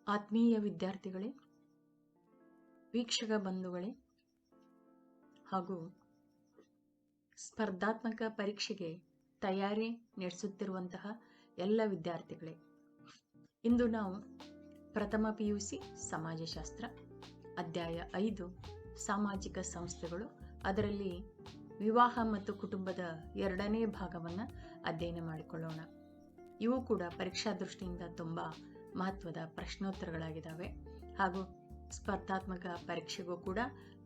ಆತ್ಮೀಯ ವಿದ್ಯಾರ್ಥಿಗಳೇ, ವೀಕ್ಷಕ ಬಂಧುಗಳೇ ಹಾಗೂ ಸ್ಪರ್ಧಾತ್ಮಕ ಪರೀಕ್ಷೆಗೆ ತಯಾರಿ ನಡೆಸುತ್ತಿರುವಂತಹ ಎಲ್ಲ ವಿದ್ಯಾರ್ಥಿಗಳೇ, ಇಂದು ನಾವು ಪ್ರಥಮ PUC ಸಮಾಜಶಾಸ್ತ್ರ ಅಧ್ಯಾಯ 5 ಸಾಮಾಜಿಕ ಸಂಸ್ಥೆಗಳು, ಅದರಲ್ಲಿ ವಿವಾಹ ಮತ್ತು ಕುಟುಂಬದ 2ನೇ ಭಾಗವನ್ನು ಅಧ್ಯಯನ ಮಾಡಿಕೊಳ್ಳೋಣ. ಇವು ಕೂಡ ಪರೀಕ್ಷಾ ದೃಷ್ಟಿಯಿಂದ ತುಂಬ ಮಹತ್ವದ ಪ್ರಶ್ನೋತ್ತರಗಳಾಗಿದ್ದಾವೆ ಹಾಗೂ ಸ್ಪರ್ಧಾತ್ಮಕ ಪರೀಕ್ಷೆಗೂ ಕೂಡ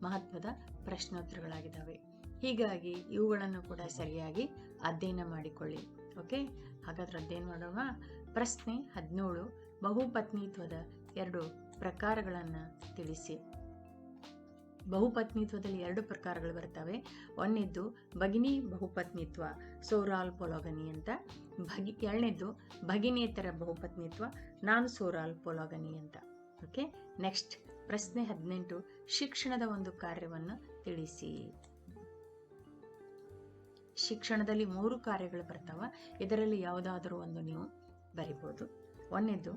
ಮಹತ್ವದ ಪ್ರಶ್ನೋತ್ತರಗಳಾಗಿದ್ದಾವೆ. ಹೀಗಾಗಿ ಇವುಗಳನ್ನು ಕೂಡ ಸರಿಯಾಗಿ ಅಧ್ಯಯನ ಮಾಡಿಕೊಳ್ಳಿ. ಓಕೆ, ಹಾಗಾದ್ರೆ ಅಧ್ಯಯನ ಮಾಡೋಣ. ಪ್ರಶ್ನೆ 17, ಬಹುಪತ್ನಿತ್ವದ 2 ಪ್ರಕಾರಗಳನ್ನು ತಿಳಿಸಿ. ಬಹುಪತ್ನಿತ್ವದಲ್ಲಿ 2 ಪ್ರಕಾರಗಳು ಬರ್ತವೆ. ಒಂದನೇದ್ದು ಭಗಿನಿ ಬಹುಪತ್ನಿತ್ವ, ಸೋರಾಲ್ ಪೊಲೋಗನಿ ಅಂತ. ಎರಡನೇದ್ದು ಭಗಿನೇತರ ಬಹುಪತ್ನಿತ್ವ, ನಾನ್ ಸೋರಾಲ್ ಪೊಲೋಗನಿ ಅಂತ. ಓಕೆ, ನೆಕ್ಸ್ಟ್ ಪ್ರಶ್ನೆ 18, ಶಿಕ್ಷಣದ ಒಂದು ಕಾರ್ಯವನ್ನು ತಿಳಿಸಿ. ಶಿಕ್ಷಣದಲ್ಲಿ 3 ಕಾರ್ಯಗಳು ಬರ್ತಾವ. ಇದರಲ್ಲಿ ಯಾವುದಾದರೂ ಒಂದು ನೀವು ಬರಿಬಹುದು. ಒಂದನೇದ್ದು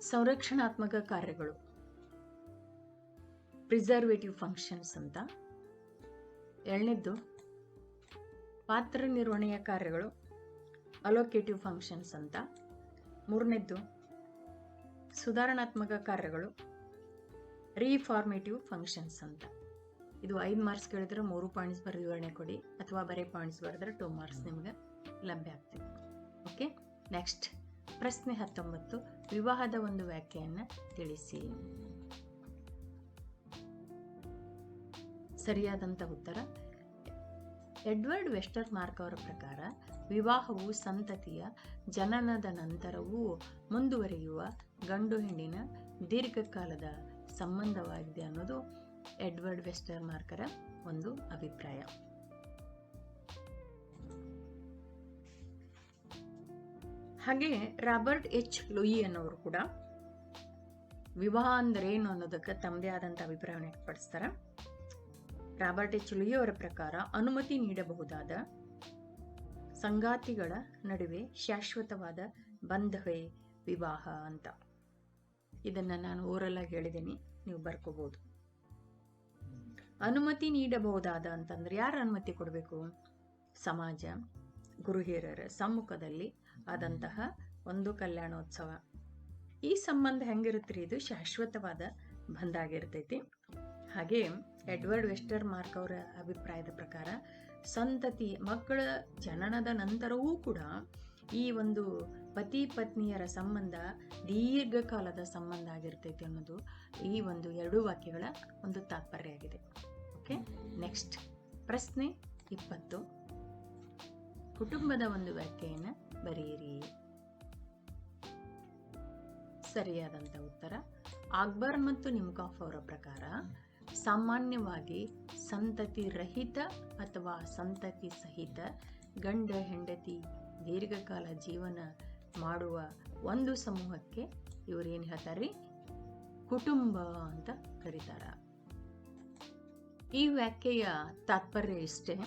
ಸಂರಕ್ಷಣಾತ್ಮಕ ಕಾರ್ಯಗಳು, ಪ್ರಿಸರ್ವೇಟಿವ್ ಫಂಕ್ಷನ್ಸ್ ಅಂತ. ಎರಡನೇದ್ದು ಪಾತ್ರ ನಿರ್ವಹಣೆಯ ಕಾರ್ಯಗಳು, ಅಲೋಕೇಟಿವ್ ಫಂಕ್ಷನ್ಸ್ ಅಂತ. ಮೂರನೇದ್ದು ಸುಧಾರಣಾತ್ಮಕ ಕಾರ್ಯಗಳು, ರೀಫಾರ್ಮೇಟಿವ್ ಫಂಕ್ಷನ್ಸ್ ಅಂತ. ಇದು 5 ಮಾರ್ಕ್ಸ್ ಕೇಳಿದ್ರೆ 3 ಪಾಯಿಂಟ್ಸ್ ಬರೆದು ವಿವರಣೆ ಕೊಡಿ, ಅಥವಾ ಬರೀ ಪಾಯಿಂಟ್ಸ್ ಬರೆದ್ರೆ 2 ಮಾರ್ಕ್ಸ್ ನಿಮಗೆ ಲಭ್ಯ ಆಗ್ತದೆ. ಓಕೆ, ನೆಕ್ಸ್ಟ್ ಪ್ರಶ್ನೆ 19, ವಿವಾಹದ ಒಂದು ವ್ಯಾಖ್ಯೆಯನ್ನು ತಿಳಿಸಿ. ಸರಿಯಾದಂಥ ಉತ್ತರ ಎಡ್ವರ್ಡ್ ವೆಸ್ಟರ್ ಮಾರ್ಕ್ ಅವರ ಪ್ರಕಾರ ವಿವಾಹವು ಸಂತತಿಯ ಜನನದ ನಂತರವೂ ಮುಂದುವರಿಯುವ ಗಂಡು ಹೆಣ್ಣಿನ ದೀರ್ಘಕಾಲದ ಸಂಬಂಧವಾಗಿದೆ ಅನ್ನೋದು ಎಡ್ವರ್ಡ್ ವೆಸ್ಟರ್ ಮಾರ್ಕರ ಒಂದು ಅಭಿಪ್ರಾಯ. ಹಾಗೆ ರಾಬರ್ಟ್ H. ಲೂಯಿ ಅನ್ನೋರು ಕೂಡ ವಿವಾಹ ಅಂದ್ರೆ ಏನು ಅನ್ನೋದಕ್ಕೆ ತಮ್ಮದೇ ಆದಂಥ ಅಭಿಪ್ರಾಯವನ್ನು ವ್ಯಕ್ತಪಡಿಸ್ತಾರೆ. Robert H. ಲೂಯಿ ಅವರ ಪ್ರಕಾರ ಅನುಮತಿ ನೀಡಬಹುದಾದ ಸಂಗಾತಿಗಳ ನಡುವೆ ಶಾಶ್ವತವಾದ ಬಂಧವೇ ವಿವಾಹ ಅಂತ. ಇದನ್ನ ನಾನು ಓರಲ್ ಆಗಿ ಹೇಳಿದ್ದೀನಿ, ನೀವು ಬರ್ಕೋಬಹುದು. ಅನುಮತಿ ನೀಡಬಹುದಾದ ಅಂತಂದ್ರೆ ಯಾರು ಅನುಮತಿ ಕೊಡಬೇಕು? ಸಮಾಜ, ಗುರು ಹಿರಿಯರ ಸಮ್ಮುಖದಲ್ಲಿ ಆದಂತಹ ಒಂದು ಕಲ್ಯಾಣೋತ್ಸವ. ಈ ಸಂಬಂಧ ಹೆಂಗಿರುತ್ರಿ? ಇದು ಶಾಶ್ವತವಾದ ಬಂಧ ಆಗಿರ್ತೈತಿ. ಹಾಗೆ ಎಡ್ವರ್ಡ್ ವೆಸ್ಟರ್ ಮಾರ್ಕ್ ಅವರ ಅಭಿಪ್ರಾಯದ ಪ್ರಕಾರ ಸಂತತಿ ಮಕ್ಕಳ ಜನನದ ನಂತರವೂ ಕೂಡ ಈ ಒಂದು ಪತಿ ಪತ್ನಿಯರ ಸಂಬಂಧ ದೀರ್ಘಕಾಲದ ಸಂಬಂಧ ಆಗಿರ್ತೈತಿ ಅನ್ನೋದು ಈ ಒಂದು 2 ವಾಕ್ಯಗಳ ಒಂದು ತಾತ್ಪರ್ಯ ಆಗಿದೆ. ಓಕೆ, ನೆಕ್ಸ್ಟ್ ಪ್ರಶ್ನೆ 20, ಕುಟುಂಬದ ಒಂದು ವ್ಯಾಖ್ಯೆಯನ್ನು ಬರೆಯಿರಿ. ಸರಿಯಾದಂಥ ಉತ್ತರ ಅಕ್ಬರ್ ಮತ್ತು ನಿಮ್ಕಾಫ್ ಅವರ ಪ್ರಕಾರ ಸಾಮಾನ್ಯವಾಗಿ ಸಂತತಿ ರಹಿತ ಅಥವಾ ಸಂತತಿ ಸಹಿತ ಗಂಡ ಹೆಂಡತಿ ದೀರ್ಘಕಾಲ ಜೀವನ ಮಾಡುವ ಒಂದು ಸಮೂಹಕ್ಕೆ ಇವರೇನು ಹೇಳ್ತಾರೆ? ಕುಟುಂಬ ಅಂತ ಕರೀತಾರ. ಈ ವ್ಯಾಖ್ಯೆಯ ತಾತ್ಪರ್ಯ ಇಷ್ಟೇ.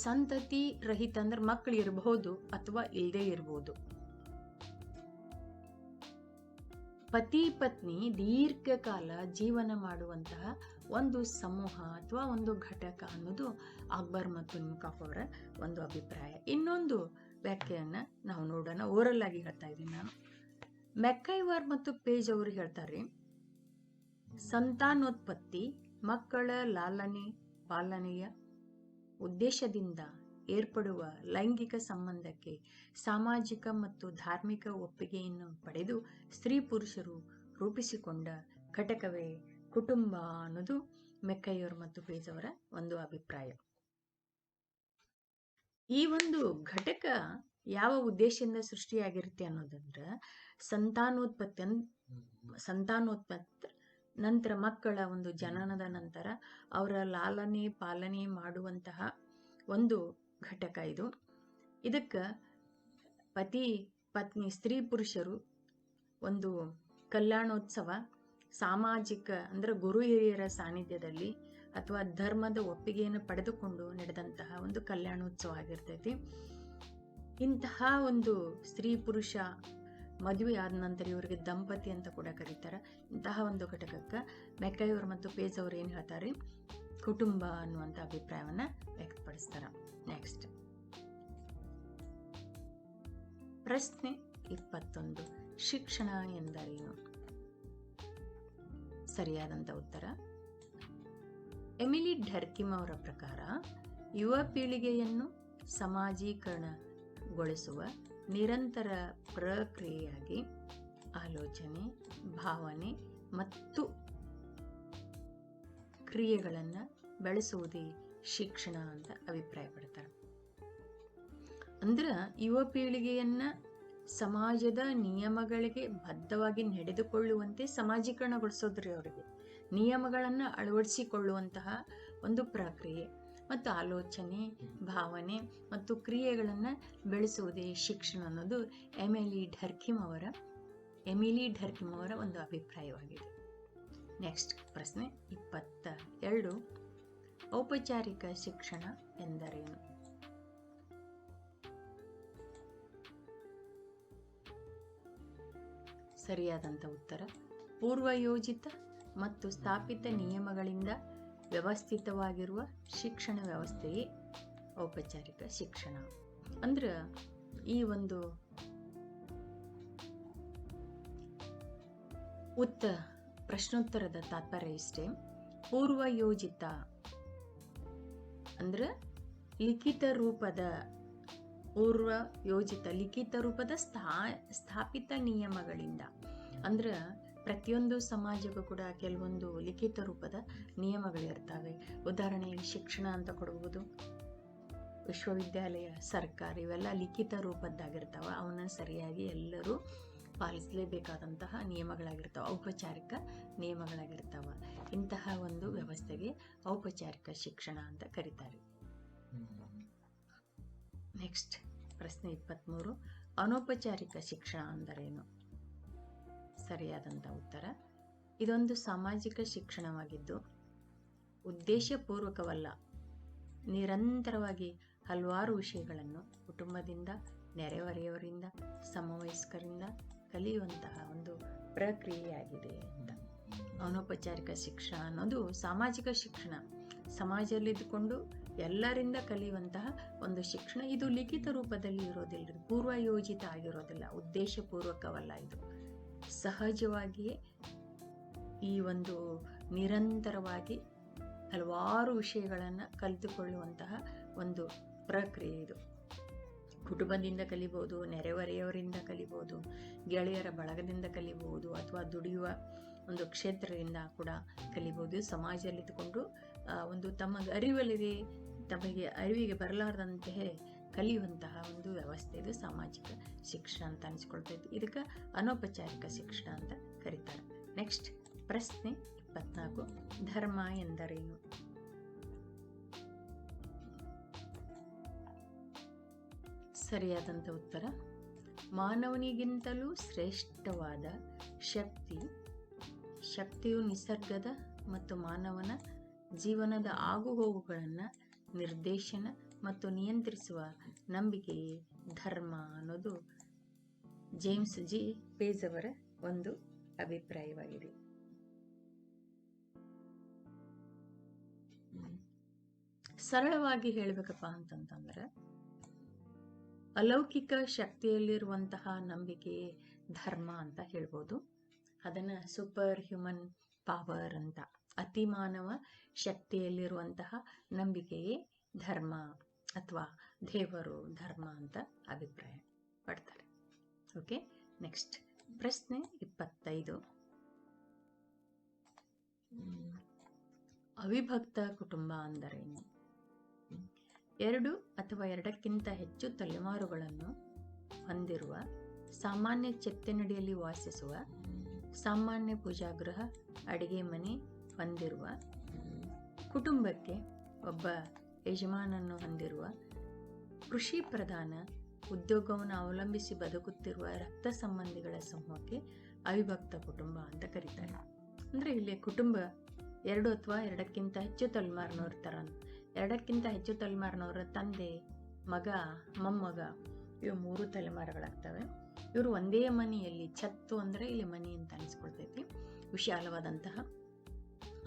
ಸಂತತಿ ರಹಿತ ಅಂದ್ರೆ ಮಕ್ಕಳು ಇರಬಹುದು ಅಥವಾ ಇಲ್ಲದೆ ಇರಬಹುದು. ಪತಿ ಪತ್ನಿ ದೀರ್ಘಕಾಲ ಜೀವನ ಮಾಡುವಂತಹ ಒಂದು ಸಮೂಹ ಅಥವಾ ಒಂದು ಘಟಕ ಅನ್ನೋದು ಅಕ್ಬರ್ ಮತ್ತು ನಿಮ್ಕಾಫ್ ಅವರ ಒಂದು ಅಭಿಪ್ರಾಯ. ಇನ್ನೊಂದು ವ್ಯಾಖ್ಯೆಯನ್ನ ನಾವು ನೋಡೋಣ. ಓರಲ್ ಆಗಿ ಹೇಳ್ತಾ ಇದ್ದೀನಿ ನಾನು. ಮೆಕ್ಕೈವರ್ ಮತ್ತು ಪೇಜ್ ಅವರು ಹೇಳ್ತಾರೆ, ಸಂತಾನೋತ್ಪತ್ತಿ ಮಕ್ಕಳ ಲಾಲನೆ ಪಾಲನೆಯ ಉದ್ದೇಶದಿಂದ ಏರ್ಪಡುವ ಲೈಂಗಿಕ ಸಂಬಂಧಕ್ಕೆ ಸಾಮಾಜಿಕ ಮತ್ತು ಧಾರ್ಮಿಕ ಒಪ್ಪಿಗೆಯನ್ನು ಪಡೆದು ಸ್ತ್ರೀ ಪುರುಷರು ರೂಪಿಸಿಕೊಂಡ ಘಟಕವೇ ಕುಟುಂಬ ಅನ್ನೋದು ಮೆಕ್ಕೈವರ್ ಮತ್ತು ಪೇಜ್ ಅವರ ಒಂದು ಅಭಿಪ್ರಾಯ. ಈ ಒಂದು ಘಟಕ ಯಾವ ಉದ್ದೇಶದಿಂದ ಸೃಷ್ಟಿಯಾಗಿರುತ್ತೆ ಅನ್ನೋದಂದ್ರೆ ಸಂತಾನೋತ್ಪತ್ತಿ ನಂತರ ಮಕ್ಕಳ ಒಂದು ಜನನದ ನಂತರ ಅವರ ಲಾಲನೆ ಪಾಲನೆ ಮಾಡುವಂತಹ ಒಂದು ಘಟಕ ಇದು. ಇದಕ್ಕೆ ಪತಿ ಪತ್ನಿ ಸ್ತ್ರೀ ಪುರುಷರು ಒಂದು ಕಲ್ಯಾಣೋತ್ಸವ, ಸಾಮಾಜಿಕ ಅಂದ್ರೆ ಗುರು ಹಿರಿಯರ ಸಾನ್ನಿಧ್ಯದಲ್ಲಿ ಅಥವಾ ಧರ್ಮದ ಒಪ್ಪಿಗೆಯನ್ನು ಪಡೆದುಕೊಂಡು ನಡೆದಂತಹ ಒಂದು ಕಲ್ಯಾಣೋತ್ಸವ ಆಗಿರ್ತೈತಿ. ಇಂತಹ ಒಂದು ಸ್ತ್ರೀ ಪುರುಷ ಮದುವೆ ಆದ ನಂತರ ಇವರಿಗೆ ದಂಪತಿ ಅಂತ ಕೂಡ ಕರೀತಾರೆ. ಇಂತಹ ಒಂದು ಘಟಕಕ್ಕೆ ಮೆಕ್ಕೈಯವರು ಮತ್ತು ಪೇಜ್ ಅವರು ಏನು ಹೇಳ್ತಾರೆ, ಕುಟುಂಬ ಅನ್ನುವಂಥ ಅಭಿಪ್ರಾಯವನ್ನು ವ್ಯಕ್ತಪಡಿಸ್ತಾರೆ. ನೆಕ್ಸ್ಟ್ ಪ್ರಶ್ನೆ 21, ಶಿಕ್ಷಣ ಎಂದರೇನು? ಸರಿಯಾದಂಥ ಉತ್ತರ ಎಮಿಲಿ ಢರ್ಕಿಮ್ ಅವರ ಪ್ರಕಾರ ಯುವ ಪೀಳಿಗೆಯನ್ನು ಸಮಾಜೀಕರಣಗೊಳಿಸುವ ನಿರಂತರ ಪ್ರಕ್ರಿಯೆಯಾಗಿ ಆಲೋಚನೆ, ಭಾವನೆ ಮತ್ತು ಕ್ರಿಯೆಗಳನ್ನು ಬೆಳೆಸುವುದೇ ಶಿಕ್ಷಣ ಅಂತ ಅಭಿಪ್ರಾಯಪಡ್ತಾರೆ. ಅಂದ್ರೆ ಯುವ ಪೀಳಿಗೆಯನ್ನ ಸಮಾಜದ ನಿಯಮಗಳಿಗೆ ಬದ್ಧವಾಗಿ ನಡೆದುಕೊಳ್ಳುವಂತೆ ಸಮಾಜೀಕರಣಗೊಳಿಸೋದ್ರಿ. ಅವರಿಗೆ ನಿಯಮಗಳನ್ನು ಅಳವಡಿಸಿಕೊಳ್ಳುವಂತಹ ಒಂದು ಪ್ರಕ್ರಿಯೆ ಮತ್ತು ಆಲೋಚನೆ, ಭಾವನೆ ಮತ್ತು ಕ್ರಿಯೆಗಳನ್ನು ಬೆಳೆಸುವುದೇ ಶಿಕ್ಷಣ ಅನ್ನೋದು ಎಮಿಲಿ ಢರ್ಕಿಮ್ ಅವರ ಒಂದು ಅಭಿಪ್ರಾಯವಾಗಿದೆ. ನೆಕ್ಸ್ಟ್ ಪ್ರಶ್ನೆ 22, ಔಪಚಾರಿಕ ಶಿಕ್ಷಣ ಎಂದರೇನು? ಸರಿಯಾದಂಥ ಉತ್ತರ ಪೂರ್ವಯೋಜಿತ ಮತ್ತು ಸ್ಥಾಪಿತ ನಿಯಮಗಳಿಂದ ವ್ಯವಸ್ಥಿತವಾಗಿರುವ ಶಿಕ್ಷಣ ವ್ಯವಸ್ಥೆಯೇ ಔಪಚಾರಿಕ ಶಿಕ್ಷಣ. ಅಂದ್ರೆ ಈ ಒಂದು ಪ್ರಶ್ನೋತ್ತರದ ತಾತ್ಪರ್ಯ ಇಷ್ಟೇ. ಪೂರ್ವಯೋಜಿತ ಅಂದ್ರೆ ಲಿಖಿತ ರೂಪದ ಸ್ಥಾಪಿತ ನಿಯಮಗಳಿಂದ. ಅಂದ್ರೆ ಪ್ರತಿಯೊಂದು ಸಮಾಜಕ್ಕೂ ಕೂಡ ಕೆಲವೊಂದು ಲಿಖಿತ ರೂಪದ ನಿಯಮಗಳಿರ್ತವೆ. ಉದಾಹರಣೆಗೆ ಶಿಕ್ಷಣ ಅಂತ ಕೊಡಬಹುದು, ವಿಶ್ವವಿದ್ಯಾಲಯ, ಸರ್ಕಾರ, ಇವೆಲ್ಲ ಲಿಖಿತ ರೂಪದ್ದಾಗಿರ್ತಾವ. ಅವನ್ನ ಸರಿಯಾಗಿ ಎಲ್ಲರೂ ಪಾಲಿಸಲೇಬೇಕಾದಂತಹ ನಿಯಮಗಳಾಗಿರ್ತಾವ, ಔಪಚಾರಿಕ ನಿಯಮಗಳಾಗಿರ್ತಾವ. ಇಂತಹ ಒಂದು ವ್ಯವಸ್ಥೆಗೆ ಔಪಚಾರಿಕ ಶಿಕ್ಷಣ ಅಂತ ಕರೀತಾರೆ. ನೆಕ್ಸ್ಟ್ ಪ್ರಶ್ನೆ 23, ಅನೌಪಚಾರಿಕ ಶಿಕ್ಷಣ ಅಂದರೇನು? ಸರಿಯಾದಂಥ ಉತ್ತರ ಇದೊಂದು ಸಾಮಾಜಿಕ ಶಿಕ್ಷಣವಾಗಿದ್ದು ಉದ್ದೇಶಪೂರ್ವಕವಲ್ಲ, ನಿರಂತರವಾಗಿ ಹಲವಾರು ವಿಷಯಗಳನ್ನು ಕುಟುಂಬದಿಂದ, ನೆರೆಹೊರೆಯವರಿಂದ, ಸಮವಯಸ್ಕರಿಂದ ಕಲಿಯುವಂತಹ ಒಂದು ಪ್ರಕ್ರಿಯೆಯಾಗಿದೆ ಅಂತ. ಅನೌಪಚಾರಿಕ ಶಿಕ್ಷಣ ಅನ್ನೋದು ಸಾಮಾಜಿಕ ಶಿಕ್ಷಣ, ಸಮಾಜದಲ್ಲಿದ್ದುಕೊಂಡು ಎಲ್ಲರಿಂದ ಕಲಿಯುವಂತಹ ಒಂದು ಶಿಕ್ಷಣ. ಇದು ಲಿಖಿತ ರೂಪದಲ್ಲಿ ಇರೋದಿಲ್ಲ, ಪೂರ್ವಯೋಜಿತ ಆಗಿರೋದಿಲ್ಲ, ಉದ್ದೇಶಪೂರ್ವಕವಲ್ಲ. ಇದು ಸಹಜವಾಗಿಯೇ ಈ ಒಂದು ನಿರಂತರವಾಗಿ ಹಲವಾರು ವಿಷಯಗಳನ್ನು ಕಲಿತುಕೊಳ್ಳುವಂತಹ ಒಂದು ಪ್ರಕ್ರಿಯೆ ಇದು. ಕುಟುಂಬದಿಂದ ಕಲಿಬಹುದು, ನೆರೆಹೊರೆಯವರಿಂದ ಕಲಿಬಹುದು, ಗೆಳೆಯರ ಬಳಗದಿಂದ ಕಲಿಬಹುದು, ಅಥವಾ ದುಡಿಯುವ ಒಂದು ಕ್ಷೇತ್ರದಿಂದ ಕೂಡ ಕಲಿಬಹುದು. ಸಮಾಜದಲ್ಲಿದ್ದುಕೊಂಡು ಒಂದು ತಮಗೆ ಅರಿವಿಗೆ ಬರಲಾರದಂತೆ ಕಲಿಯುವಂತಹ ಒಂದು ವ್ಯವಸ್ಥೆ ಇದು ಸಾಮಾಜಿಕ ಶಿಕ್ಷಣ ಅಂತ ಅನಿಸ್ಕೊಳ್ತೈತಿ. ಇದಕ್ಕೆ ಅನೌಪಚಾರಿಕ ಶಿಕ್ಷಣ ಅಂತ ಕರೀತಾರೆ. ನೆಕ್ಸ್ಟ್ ಪ್ರಶ್ನೆ 24, ಧರ್ಮ ಎಂದರೇನು? ಸರಿಯಾದಂಥ ಉತ್ತರ ಮಾನವನಿಗಿಂತಲೂ ಶ್ರೇಷ್ಠವಾದ ಶಕ್ತಿಯು ನಿಸರ್ಗದ ಮತ್ತು ಮಾನವನ ಜೀವನದ ಆಗುಹೋಗುಗಳನ್ನು ನಿರ್ದೇಶನ ಮತ್ತು ನಿಯಂತ್ರಿಸುವ ನಂಬಿಕೆಯೇ ಧರ್ಮ ಅನ್ನೋದು ಜೇಮ್ಸ್ ಜಿ ಪೇಜ್ ಅವರ ಒಂದು ಅಭಿಪ್ರಾಯವಾಗಿದೆ. ಸರಳವಾಗಿ ಹೇಳಬೇಕಪ್ಪ ಅಂತಂತಂದ್ರೆ ಅಲೌಕಿಕ ಶಕ್ತಿಯಲ್ಲಿರುವಂತಹ ನಂಬಿಕೆಯೇ ಧರ್ಮ ಅಂತ ಹೇಳ್ಬೋದು. ಅದನ್ನ ಸೂಪರ್ ಹ್ಯೂಮನ್ ಪವರ್ ಅಂತ, ಅತಿಮಾನವ ಶಕ್ತಿಯಲ್ಲಿರುವಂತಹ ನಂಬಿಕೆಯೇ ಧರ್ಮ ಅಥವಾ ದೇವರು ಧರ್ಮ ಅಂತ ಅಭಿಪ್ರಾಯ ಪಡ್ತಾರೆ. ಓಕೆ, ನೆಕ್ಸ್ಟ್ ಪ್ರಶ್ನೆ 25, ಅವಿಭಕ್ತ ಕುಟುಂಬ ಅಂದರೇನು? 2 ಅಥವಾ 2ಕ್ಕಿಂತ ಹೆಚ್ಚು ತಲೆಮಾರುಗಳನ್ನು ಹೊಂದಿರುವ ಸಾಮಾನ್ಯ ಚೆತ್ತನಡಿಯಲ್ಲಿ ವಾಸಿಸುವ, ಸಾಮಾನ್ಯ ಪೂಜಾಗೃಹ, ಅಡಿಗೆ ಮನೆ ಹೊಂದಿರುವ ಕುಟುಂಬಕ್ಕೆ ಒಬ್ಬ ಯಜಮಾನನ್ನು ಹೊಂದಿರುವ, ಕೃಷಿ ಪ್ರಧಾನ ಉದ್ಯೋಗವನ್ನು ಅವಲಂಬಿಸಿ ಬದುಕುತ್ತಿರುವ ರಕ್ತ ಸಂಬಂಧಿಗಳ ಸಮೂಹಕ್ಕೆ ಅವಿಭಕ್ತ ಕುಟುಂಬ ಅಂತ ಕರೀತಾರೆ. ಅಂದ್ರೆ ಇಲ್ಲಿ ಕುಟುಂಬ 2 ಅಥವಾ 2ಕ್ಕಿಂತ ಹೆಚ್ಚು ತಲೆಮಾರಿನವ್ರು ಇರ್ತಾರ. 2ಕ್ಕಿಂತ ಹೆಚ್ಚು ತಲೆಮಾರಿನವರ ತಂದೆ, ಮಗ, ಮೊಮ್ಮಗ ಇವು 3 ತಲೆಮಾರುಗಳಾಗ್ತವೆ. ಇವರು ಒಂದೇ ಮನೆಯಲ್ಲಿ, ಛತ್ತು ಅಂದರೆ ಇಲ್ಲಿ ಮನೆ ಅಂತ ಅನಿಸ್ಕೊಳ್ತೈತಿ, ವಿಶಾಲವಾದಂತಹ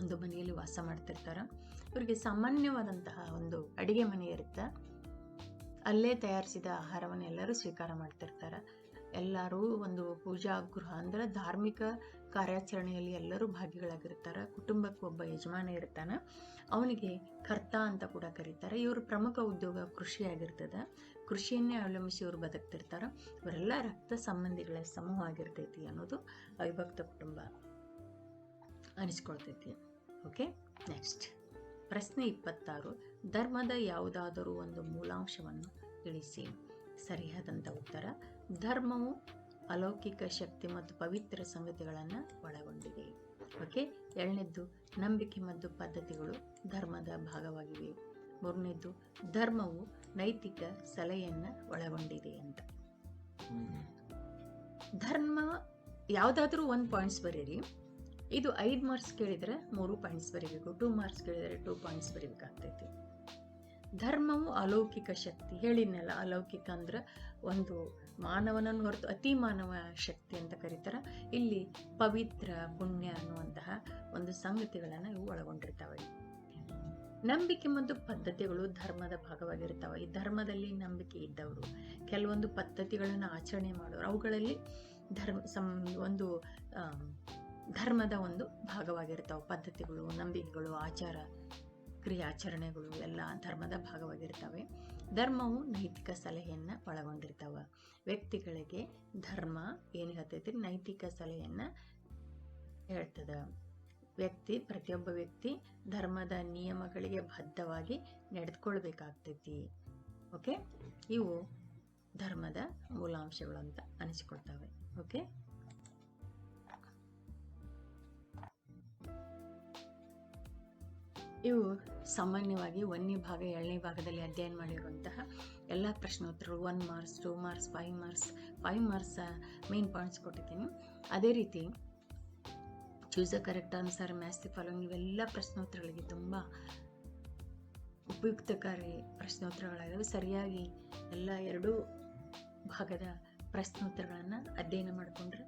ಒಂದು ಮನೆಯಲ್ಲಿ ವಾಸ ಮಾಡ್ತಿರ್ತಾರೆ. ಇವರಿಗೆ ಸಾಮಾನ್ಯವಾದಂತಹ ಒಂದು ಅಡಿಗೆ ಮನೆ ಇರುತ್ತೆ. ಅಲ್ಲೇ ತಯಾರಿಸಿದ ಆಹಾರವನ್ನು ಎಲ್ಲರೂ ಸ್ವೀಕಾರ ಮಾಡ್ತಿರ್ತಾರೆ. ಎಲ್ಲರೂ ಒಂದು ಪೂಜಾ ಗೃಹ ಅಂದರೆ ಧಾರ್ಮಿಕ ಕಾರ್ಯಾಚರಣೆಯಲ್ಲಿ ಎಲ್ಲರೂ ಭಾಗಿಗಳಾಗಿರ್ತಾರೆ. ಕುಟುಂಬಕ್ಕೆ ಒಬ್ಬ ಯಜಮಾನ ಇರ್ತಾನೆ, ಅವನಿಗೆ ಕರ್ತ ಅಂತ ಕೂಡ ಕರೀತಾರೆ. ಇವ್ರ ಪ್ರಮುಖ ಉದ್ಯೋಗ ಕೃಷಿಯಾಗಿರ್ತದೆ. ಕೃಷಿಯನ್ನೇ ಅವಲಂಬಿಸಿ ಇವರು ಬದುಕ್ತಿರ್ತಾರೆ. ಇವರೆಲ್ಲ ರಕ್ತ ಸಂಬಂಧಿಗಳ ಸಮೂಹ ಆಗಿರ್ತೈತಿ ಅನ್ನೋದು ಅವಿಭಕ್ತ ಕುಟುಂಬ ಅನಿಸ್ಕೊಳ್ತೈತಿ. ಓಕೆ, ನೆಕ್ಸ್ಟ್ ಪ್ರಶ್ನೆ 26. ಧರ್ಮದ ಯಾವುದಾದರೂ ಒಂದು ಮೂಲಾಂಶವನ್ನು ತಿಳಿಸಿ. ಸರಿಯಾದಂಥ ಉತ್ತರ, ಧರ್ಮವು ಅಲೌಕಿಕ ಶಕ್ತಿ ಮತ್ತು ಪವಿತ್ರ ಸಂಗತಿಗಳನ್ನು ಒಳಗೊಂಡಿದೆ. ಓಕೆ, 2ನೇದ್ದು, ನಂಬಿಕೆ ಮತ್ತು ಪದ್ಧತಿಗಳು ಧರ್ಮದ ಭಾಗವಾಗಿವೆ. 3ನೇದ್ದು, ಧರ್ಮವು ನೈತಿಕ ಸಲಹೆಯನ್ನು ಒಳಗೊಂಡಿದೆ ಅಂತ. ಧರ್ಮ ಯಾವುದಾದ್ರೂ 1 ಪಾಯಿಂಟ್ಸ್ ಬರೀರಿ. ಇದು 5 ಮಾರ್ಕ್ಸ್ ಕೇಳಿದರೆ 3 ಪಾಯಿಂಟ್ಸ್ ಬರೀಬೇಕು, 2 ಮಾರ್ಕ್ಸ್ ಕೇಳಿದರೆ 2 ಪಾಯಿಂಟ್ಸ್ ಬರೀಬೇಕಾಗ್ತೈತಿ. ಧರ್ಮವು ಅಲೌಕಿಕ ಶಕ್ತಿ ಹೇಳಿದ್ನಲ್ಲ, ಅಲೌಕಿಕ ಅಂದ್ರೆ ಒಂದು ಮಾನವನನ್ನು ಹೊರತು ಅತಿ ಮಾನವ ಶಕ್ತಿ ಅಂತ ಕರೀತಾರೆ. ಇಲ್ಲಿ ಪವಿತ್ರ, ಪುಣ್ಯ ಅನ್ನುವಂತಹ ಒಂದು ಸಂಗತಿಗಳನ್ನು ಇವು ಒಳಗೊಂಡಿರ್ತಾವೆ. ನಂಬಿಕೆ ಮತ್ತು ಪದ್ಧತಿಗಳು ಧರ್ಮದ ಭಾಗವಾಗಿರ್ತಾವೆ. ಈ ಧರ್ಮದಲ್ಲಿ ನಂಬಿಕೆ ಇದ್ದವರು ಕೆಲವೊಂದು ಪದ್ಧತಿಗಳನ್ನು ಆಚರಣೆ ಮಾಡೋರು, ಅವುಗಳಲ್ಲಿ ಒಂದು ಧರ್ಮದ ಒಂದು ಭಾಗವಾಗಿರ್ತಾವೆ. ಪದ್ಧತಿಗಳು, ನಂಬಿಕೆಗಳು, ಆಚಾರ ಕ್ರಿಯಾಚರಣೆಗಳು ಎಲ್ಲ ಧರ್ಮದ ಭಾಗವಾಗಿರ್ತವೆ. ಧರ್ಮವು ನೈತಿಕ ಸಲಹೆಯನ್ನು ಒಳಗೊಂಡಿರ್ತಾವೆ. ವ್ಯಕ್ತಿಗಳಿಗೆ ಧರ್ಮ ಏನು ಹೇಳ್ತೈತಿ, ನೈತಿಕ ಸಲಹೆಯನ್ನು ಹೇಳ್ತದೆ. ಪ್ರತಿಯೊಬ್ಬ ವ್ಯಕ್ತಿ ಧರ್ಮದ ನಿಯಮಗಳಿಗೆ ಬದ್ಧವಾಗಿ ನಡೆದುಕೊಳ್ಬೇಕಾಗ್ತೈತಿ. ಓಕೆ, ಇವು ಧರ್ಮದ ಮೂಲಾಂಶಗಳು ಅಂತ ಅನಿಸಿಕೊಳ್ತವೆ. ಓಕೆ, ಇವು ಸಾಮಾನ್ಯವಾಗಿ 1ನೇ ಭಾಗ 2ನೇ ಭಾಗದಲ್ಲಿ ಅಧ್ಯಯನ ಮಾಡಿರುವಂತಹ ಎಲ್ಲ ಪ್ರಶ್ನೋತ್ತರಗಳು 1 marks, 2 marks, 5 marks, 5 marks main points ಕೊಟ್ಟಿದ್ದೀನಿ. ಅದೇ ರೀತಿ choose the correct answer, match the following, ಇವೆಲ್ಲ ಪ್ರಶ್ನೋತ್ತರಗಳಿಗೆ ತುಂಬ ಉಪಯುಕ್ತಕಾರಿ ಪ್ರಶ್ನೋತ್ತರಗಳಾಗಿವೆ. ಸರಿಯಾಗಿ ಎಲ್ಲ 2 ಭಾಗದ ಪ್ರಶ್ನೋತ್ತರಗಳನ್ನು ಅಧ್ಯಯನ ಮಾಡಿಕೊಂಡ್ರೆ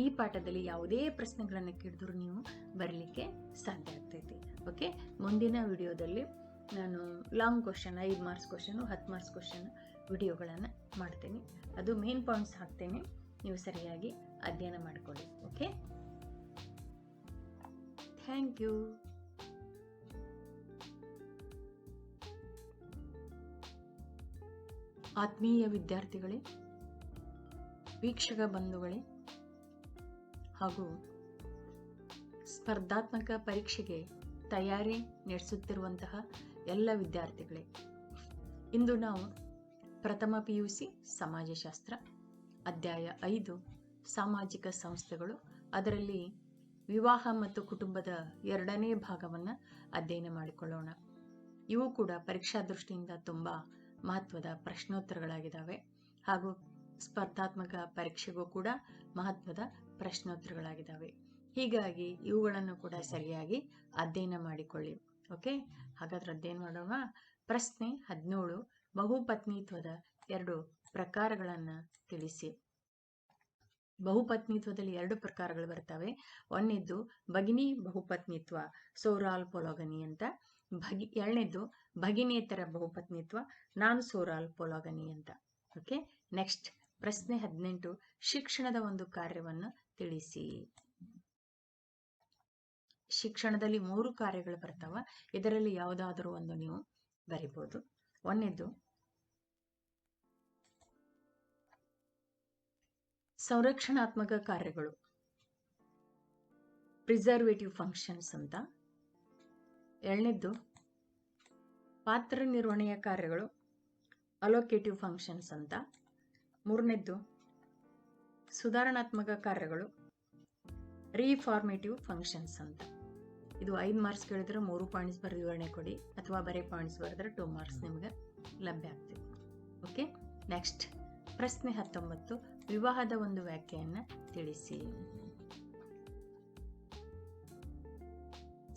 ಈ ಪಾಠದಲ್ಲಿ ಯಾವುದೇ ಪ್ರಶ್ನೆಗಳನ್ನು ಕೇಳಿದ್ರು ನೀವು ಬರಲಿಕ್ಕೆ ಸಾಧ್ಯ ಆಗ್ತೈತಿ. ಓಕೆ, ಮುಂದಿನ ವಿಡಿಯೋದಲ್ಲಿ ನಾನು long question, 5 marks question, 10 marks question ವಿಡಿಯೋಗಳನ್ನು ಮಾಡ್ತೇನೆ. ಅದು ಮೇನ್ ಪಾಯಿಂಟ್ಸ್ ಹಾಕ್ತೇನೆ, ನೀವು ಸರಿಯಾಗಿ ಅಧ್ಯಯನ ಮಾಡಿಕೊಳ್ಳಿ. Okay, thank you. ಆತ್ಮೀಯ ವಿದ್ಯಾರ್ಥಿಗಳೇ, ವೀಕ್ಷಕ ಬಂಧುಗಳೇ ಹಾಗೂ ಸ್ಪರ್ಧಾತ್ಮಕ ಪರೀಕ್ಷೆಗೆ ತಯಾರಿ ನಡೆಸುತ್ತಿರುವಂತಹ ಎಲ್ಲ ವಿದ್ಯಾರ್ಥಿಗಳೇ, ಇಂದು ನಾವು ಪ್ರಥಮ PUC ಸಮಾಜಶಾಸ್ತ್ರ ಅಧ್ಯಾಯ 5 ಸಾಮಾಜಿಕ ಸಂಸ್ಥೆಗಳು, ಅದರಲ್ಲಿ ವಿವಾಹ ಮತ್ತು ಕುಟುಂಬದ 2ನೇ ಭಾಗವನ್ನು ಅಧ್ಯಯನ ಮಾಡಿಕೊಳ್ಳೋಣ. ಇವು ಕೂಡ ಪರೀಕ್ಷಾ ದೃಷ್ಟಿಯಿಂದ ತುಂಬ ಮಹತ್ವದ ಪ್ರಶ್ನೋತ್ತರಗಳಾಗಿದ್ದಾವೆ ಹಾಗೂ ಸ್ಪರ್ಧಾತ್ಮಕ ಪರೀಕ್ಷೆಗೂ ಕೂಡ ಮಹತ್ವದ ಪ್ರಶ್ನೋತ್ತರಗಳಾಗಿದ್ದಾವೆ. ಹೀಗಾಗಿ ಇವುಗಳನ್ನು ಕೂಡ ಸರಿಯಾಗಿ ಅಧ್ಯಯನ ಮಾಡಿಕೊಳ್ಳಿ. ಓಕೆ, ಹಾಗಾದ್ರೆ ಅಧ್ಯಯನ ಮಾಡೋಣ. ಪ್ರಶ್ನೆ 17. ಬಹುಪತ್ನಿತ್ವದ 2 ಪ್ರಕಾರಗಳನ್ನು ತಿಳಿಸಿ. ಬಹುಪತ್ನಿತ್ವದಲ್ಲಿ 2 ಪ್ರಕಾರಗಳು ಬರ್ತವೆ. 1ನೇದ್ದು ಭಗಿನಿ ಬಹುಪತ್ನಿತ್ವ, ಸೋರಾಲ್ ಪೊಲೋಗನಿ ಅಂತ. 2ನೇದ್ದು ಭಗಿನೇತರ ಬಹುಪತ್ನಿತ್ವ, ನಾನ್ ಸೋರಾಲ್ ಪೊಲೋಗನಿ ಅಂತ. ಓಕೆ, ನೆಕ್ಸ್ಟ್ ಪ್ರಶ್ನೆ 18. ಶಿಕ್ಷಣದ ಒಂದು ಕಾರ್ಯವನ್ನು ತಿಳಿಸಿ. ಶಿಕ್ಷಣದಲ್ಲಿ 3 ಕಾರ್ಯಗಳು ಬರ್ತಾವ. ಇದರಲ್ಲಿ ಯಾವುದಾದರೂ ಒಂದು ನೀವು ಬರಿಬಹುದು. 1ನೇದ್ದು ಸಂರಕ್ಷಣಾತ್ಮಕ ಕಾರ್ಯಗಳು, ಪ್ರಿಸರ್ವೇಟಿವ್ ಫಂಕ್ಷನ್ಸ್ ಅಂತ. 2ನೇದ್ದು ಪಾತ್ರ ನಿರ್ವಹಣೆಯ ಕಾರ್ಯಗಳು, ಅಲೋಕೇಟಿವ್ ಫಂಕ್ಷನ್ಸ್ ಅಂತ. 3ನೇದ್ದು ಸುಧಾರಣಾತ್ಮಕ ಕಾರ್ಯಗಳು, ರೀಫಾರ್ಮೇಟಿವ್ ಫಂಕ್ಷನ್ಸ್ ಅಂತ. ಇದು 5 ಮಾರ್ಕ್ಸ್ ಕೇಳಿದ್ರೆ 3 ಪಾಯಿಂಟ್ಸ್ ಬರೆದು ವಿವರಣೆ ಕೊಡಿ, ಅಥವಾ ಬರೀ ಪಾಯಿಂಟ್ಸ್ ಬರೆದ್ರೆ 2 ಮಾರ್ಕ್ಸ್ ನಿಮಗೆ ಲಭ್ಯ ಆಗ್ತದೆ. ಓಕೆ, ನೆಕ್ಸ್ಟ್ ಪ್ರಶ್ನೆ 19. ವಿವಾಹದ ಒಂದು ವ್ಯಾಖ್ಯೆಯನ್ನು ತಿಳಿಸಿ.